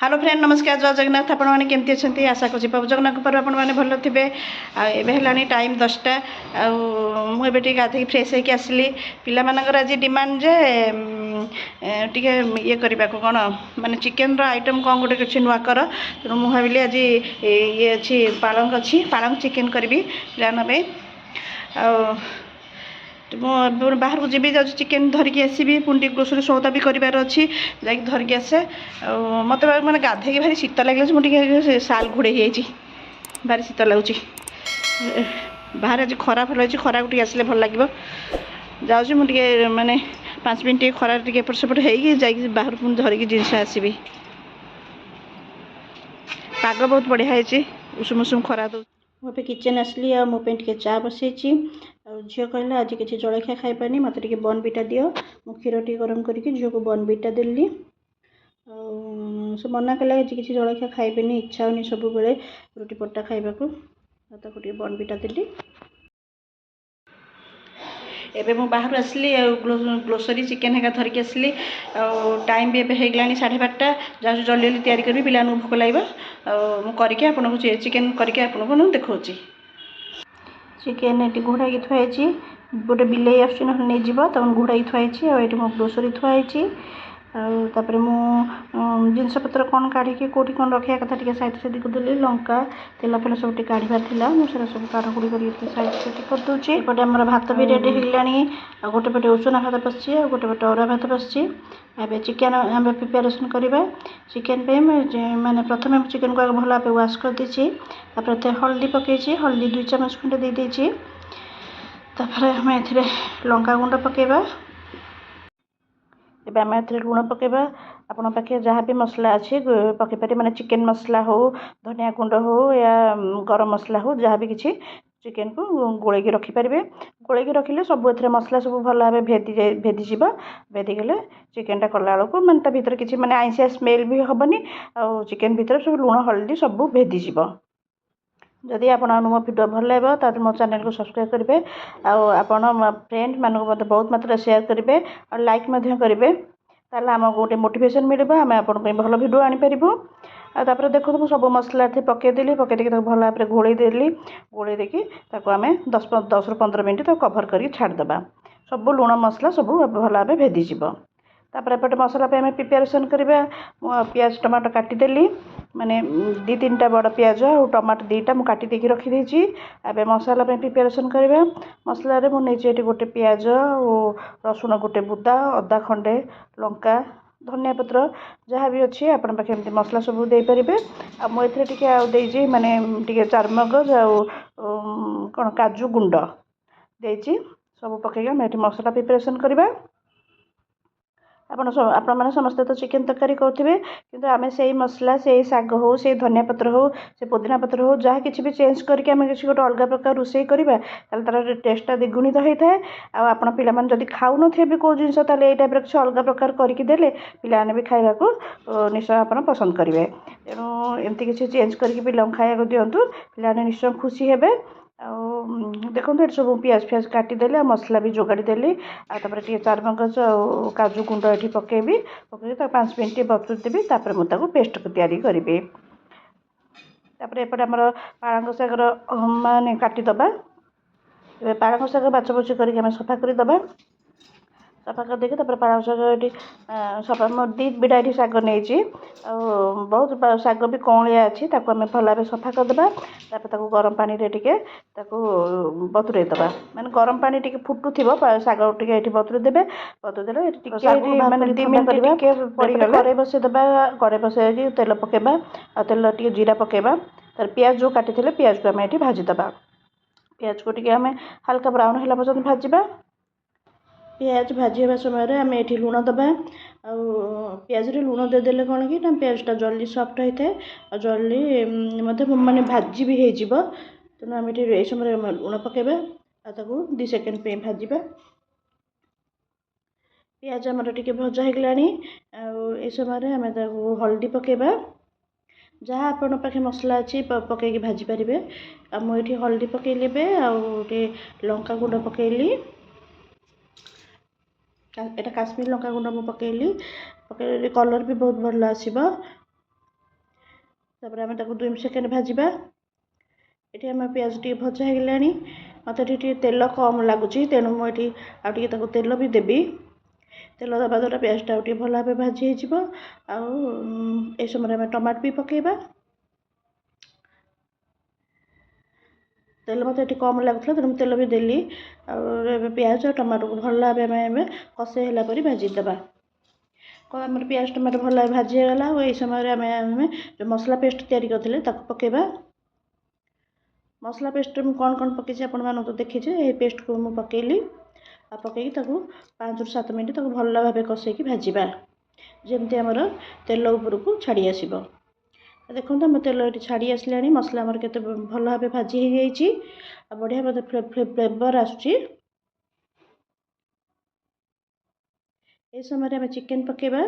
Hello friend नमस्कार जय जगन्नाथ आपण मैंने केमती अच्छा आशा कर प्रभु जगन्नाथ पर आपण मैंने भल थे आए टाइम 10टा मुझे गाधे फ्रेश होकर आसली पिलामानकर आज डिमांड जे टिके ये करने को कौन माने चिकेन आइटम कौन गोटे किसी नुआ कर तेणु मुझे भाविली आज ये अच्छी पालंग अच्छी पालंग चिकेन करी पे तो बाहर को जी जाऊँ चिकेन धरिकी आसबि पुणी ग्रोसरी सौदा भी करार अच्छी जाकि धरिकी आसे मत मैंने गाधे भारी शीत लगे मुझे साल घोड़े भारी शीत लगुच बाहर आज खरा भल अच्छी खरा को आसले भल लगे जाऊँ मुझे माने 5 मिनट खरा एपट सेपट हो बाहर पुणी धरिकी जिनस आसबि पाग बहुत बढ़िया है उषुम उषुम खरा दो मुझे किचन आसली आ मो टे चा बसई झील कहला आज किसी जलखिया खाईपानी मत टे बॉर्नविटा दियो मु क्षीर टी गरम करके झील को बॉर्नविटा देली से मना कला आज किसी जलखिया खाइबेनी इच्छा होनी सब बेले रुटी पट्टा खाइबाकू टे बॉर्नविटा देली एबे मु बाहर आसली ग्रोसरी चिकेन हेका धरिकी आसली टाइम भी एबे होगलानी 12:30 जल्दी जल्दी तैयारी करी पिला भोक लगे मु करके आपन चिकेन करके आपन देखा चिकेन ये घोड़ा थुआई गोटे बिले आस नहीं घोड़ा थुआई और ये मो ग्रोसरी थुआई तापर मु जिनपतर कौन काढ़ी कौटी कौन रखा कथा टे साइड साइड करदेली लंका तेल फेल सब काढ़ार था मुझे सब काढ़ाकुड़ी कर साइड साइड करदे एपटे आम भात भी रेडी हो गोटे पटे उषुना भात बसची गोटे पटे अरुआ भात बसची एवं चिकेन आम प्रिपेरेसन करवा चिकेन पे माने प्रथम चिकेन को भल भाव वाश कर देछि हल्दी पकई हल्दी 2 चम्मच खंडे दे देछि आम ए लंका गुंड पकेबा एबे आम ए लुण पकेबा आपण पाखे जहाँ भी मसला अच्छे पकईपारे माने चिकेन मसला हो धनिया गुंड हो या गरम मसला हो जहाँ भी किसी चिकेन को गोलैकी रखिपारे गोलैकी रखिले सब ए मसला सब भल भाव भेदीज भेदीगले चिकेनटा कला बेलू मानता भर किसी माने आइंसिया स्मेल भी हेनी आ चिकेन भर सब लुण हल्दी सब भेदीज जदि आप मो भिडियो भल लगे तो मो चैनल को सब्सक्राइब करेंगे आपण फ्रेंड मानक बहुत मात्रा शेयर करेंगे और लाइक करेंगे ताल आम गोटे मोटिवेशन मिले आम आप भल भिडियो आनीपरू आपर देखो मुझे सब मसला पकईदेली पकईदी भल भाव घोड़देली घोड़देकी आम 10 ରୁ 15 मिनट कभर कर छाड़देबा सब लुण मसला सब भल भाव भेदीज तापर एपटे मसला आम प्रिपेरेसन करवा पियाज टमाटो काटिदेली माने 2-3टा बड़ पियाज और टमाटो 2टा मुझे काटिदेकी रखीदी एवं मसला प्रिपेरेसन करवा मसला मुझे गोटे पियाज और रसुण गोटे बुदा अदा खंडे लंका धनिया पत्र जहाँ भी अच्छी आपण पाखे एमती मसला सब दे पारे आ मुझे माने चारमगज कौन काजू गुंड देती सब पकईक आम ये मसला प्रिपेरेसन करवा आपण मैंने समस्ते तो चिकेन तरकारी करुवे किंतु आम से मसला से शाग हो से धनिया पत्र हो से पुदीना पत्र हो जहाँ किसी भी चेंज करके आम किसी गोटे अलग प्रकार रोषे करवा तार टेस्टा द्विगुणित होता है आपड़ पाने जब खाऊन थे भी कौ जिन ये टाइप किसी अलग प्रकार करके देले पिलाने भी खावा को निश्चय आप पसंद करेंगे तेणु एमती किसी चेंज करके पिला खाया दिंतु पिलाने निश्चय खुशी हे देखो ये सब पियाज फियाज काटिदेली मसला भी जोगाड़देली टे चारमगज और काजू गुंड ये पकेबी पकई 5 मिनट बतुर देवी मुझे पेस्ट तैयारी करी एपटे आमर पालंग शागर माने काटिदबा पालंग शाग बाछ बुची करके सफा करदे सफा कर देखे पालंग शाग ये सफा 2 बिड़ा ये शाग नहीं बहुत शाग भी कौलिया अच्छी आम भल भाव सफा करदे गरम पानी टे बतुरे दबा माने गरम पानी टे फुटु शाग टे बतुरे देवे बतुरे माने 2 मिनट कड़े बसईदेबा कड़े बसई तेल पकेबा तेल टे जीरा पकेबा तर पियाज जो काटी पियाज को आम ये भाजीदबा पियाज को टे आम हल्का ब्राउन है पर्यटन भाजवा पियाज भाजी होगा समय आम ये लुण दबा पियाज लुण देदेले कौन कि पियाजटा जल्दी सफ्ट होता है और जल्दी माने भाजी भी हो तेणु आम ये समय लुण पकेबा 2 सेकेंड पे भाजवा पियाज आमर टे भजा हो समय आम हल्दी पकेबा जहाँ आपण पाखे मसला अच्छी पकईकी भाजी पारे मुझे हल्दी पकईले आउे लंका गुंड पकईली एटा काश्मीर लंका गुंड मु पकईली कलर भी बहुत भल आसीबा तापर आम 2 सेकेंड भाजवा। ये आम पियाज टी भजा होगलानी मत ये तेल कम लगुच तेणु मुझे आगे तेल भी देवी। तेल दबा द्वारा पियाजटा भल भाव भाजी हो समय आम टमाटो भी पकेबा। तेल मत कम लगुला तेणु तेल भी देली। पियाज और टमाटो को भल भाव आम कषे पर भाजीदे। आम पियाज टमाटो भल भाव भाजीगला और यह समय आम जो मसला पेस्ट तैयारी करते पकेबा। मसला पेस्ट में कौन कौन पकई आपण मैंने तो देखी ये पेस्ट को मुझे पकेली पकईकी 5 ରୁ 7 मिनट भल भाव कषेकी भाजवा जमती आमर तेल उपरकू छाड़ी आसब। देखो आम तेल ये छाड़ी आसला मसला आमर के भल भाव भाजी हो जाए बढ़िया मतलब फ्लेवर आसुची। ये समय आम चिकेन पकेबा।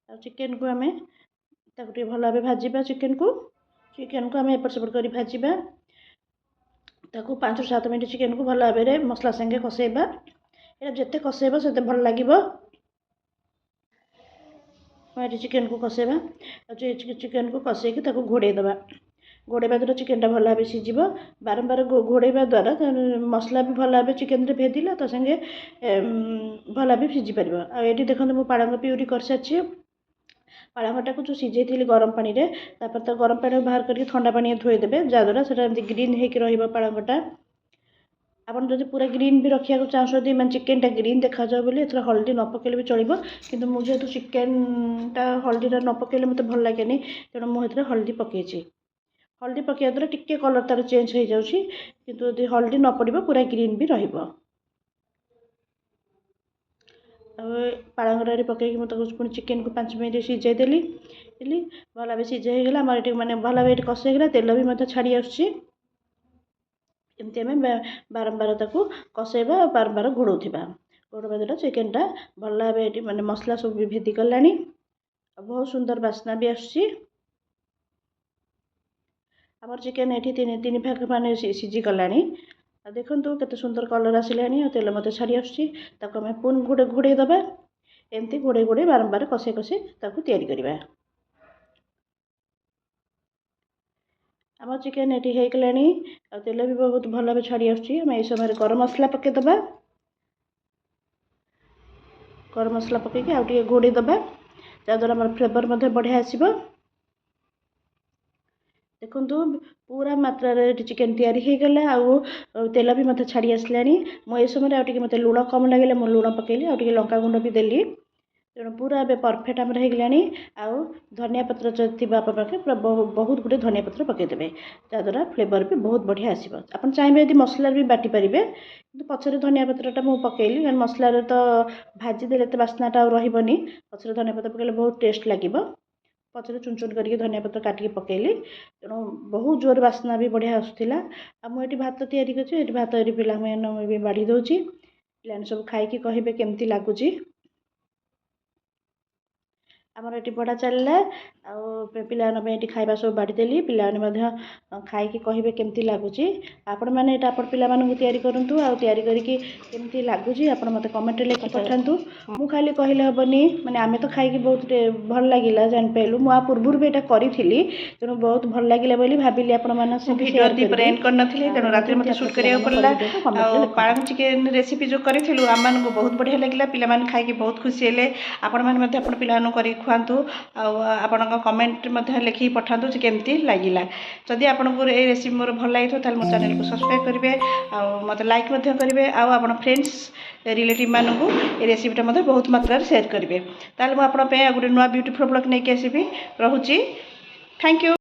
चिकेन को आम भल भाव भाजवा। चिकेन को आम एपट सेपट कर भाजवा 5 ରୁ 7 मिनट चिकेन को भल भाव मसला संगे कषेबा। ये जिते कषेब से भल लगे। चिकेन को कषेबा चिकेन को कषेकी घोड़ेदबा। घोड़ेबा द्वारा चिकेनटा भल भाव सीझ बारंबार घोड़ेबा द्वारा मसला भी भल भाव चिकेन भेदिला तो संगे भल भाव सीझी पार। आठी देखो मुझे पालंग प्यूरी कर सारी। पालंगटा को जो सीझे थी गरम पानी रे तो गरम पानी बाहर करके ठंडा पानी धोईदेवे जहाँद्वारा से ग्रीन होकर पालंगटा। आपन जब पूरा ग्रीन भी रखा चाहते मैं चिकेनटा ग्रीन देखा जाए बोली एथर हल्दी न पकेले भी चलो किंतु मुझे जेहेतु चिकेनटा हल्दीटा न पकेले मत भल लगे तेणु मुझे हल्दी पकई। हल्दी पकड़ा द्वारा टिके कलर तार चेंज हो जाऊँगी किंतु यदि हल्दी न पड़ो पूरा ग्रीन भी रहिबो। पालंगटा पकईकी मुझे चिकेन को 5 मिनट सीझे देली भल भाव सीझे होगला मैंने भल भाव कषेगला तेल भी मतलब छाड़ी आसुची। एमती आम बारंबार कषेबा बारंबार घोड़ौथिबा। घोड़वा द्वारा चिकेनटा भल भाव माने मसला सब भेदी गला बहुत सुंदर बास्ना भी आसुची। आमर चिकेन ये 3 भाग मान सीझी गला। देखो केते सुंदर कलर आसला तेल मत छाड़ी आसुची आम पुणी घोड़ेदबा। एमती घोड़े घोड़े बारंबार कषे कषे तैयारी करवा। आम चिकेन ये होगला तेल भी बहुत भल भाव छाड़ी आसुची। आम समय गरम मसला पकईदबा। गरम मसला पकईकी आगे घोड़ेदबा जहाँद्वारा आम फ्लेवर बढ़िया आसब। देखु पूरा मात्रा चिकेन तैयारी होगला तेल भी मत छाड़ी आसला। मुझे समय मत लुण कम लगे मुझे लुण पकेली आगे लंका गुंड भी देली तेणु पूरा परफेक्ट आम होगला। धनिया पत्र थी आप पाखे पूरा बहुत गुटे धनिया पत्र पकईदेवे जहाँद्वारा फ्लेवर भी बहुत बढ़िया आसब। आप चाहिए यदि मसला भी बाटी पारे कि पचर धनिया पत्रटा मुझे पकेली कारण मसला तो भाजीदे तो बास्नाटा रही पचर धनिया पत्र पकेले बहुत टेस्ट लगे। पचर चुन चुन करके धनिया पत्र काटिकी पकेली तेणु बहुत जोर बास्ना भी बढ़िया आसूला। मुझे भात तैयारी कर भात पे बाढ़ी दूसरी पे सब खाई कहे केमती लगुच। आमर ये पढ़ा चलला पे खाଇବା सब बाढ़ीदेली पे खाई कहे केमती लगुच। आपण मैंने आप पे करूँ तैयारी करके लगुच आप मत कमेंट लिखि पठातु। मु खाली कहले हेनी माने आमे तो खाई बहुत भल लगे जापारू मुझे पूर्व भी यहाँ करी तेणु बहुत भल लगे बोली भाविली भिडियो दीपर एंड करनी तेणु रात मत सुट करा पड़ा। पालंग चिकेन रेसिपी जो करूँ आम मान बहुत बढ़िया लगे पे खाई बहुत खुशी है। आपण मैंने पे खुआतु आपण कमेंट लिखिक पठातु केमती लगिला। जदि आपको ये रेसिपी मोर भल लगी तो मो चैनल को सब्सक्राइब करेंगे मत लाइक करेंगे और फ्रेंड्स रिलेटिव मानू ये रेसिपीटा बहुत मात्रा शेयर करेंगे। ताल मुझे गोटे नुआ ब्यूटीफुल ब्लॉग नहीं आसबि। रोची थैंक यू।